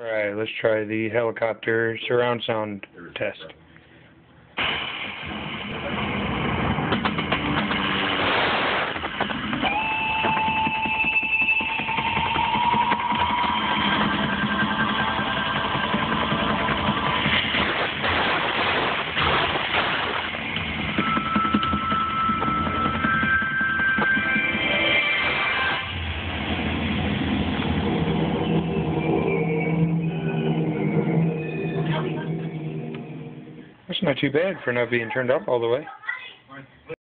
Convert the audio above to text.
Alright, let's try the helicopter surround sound test. That's not too bad for not being turned off all the way.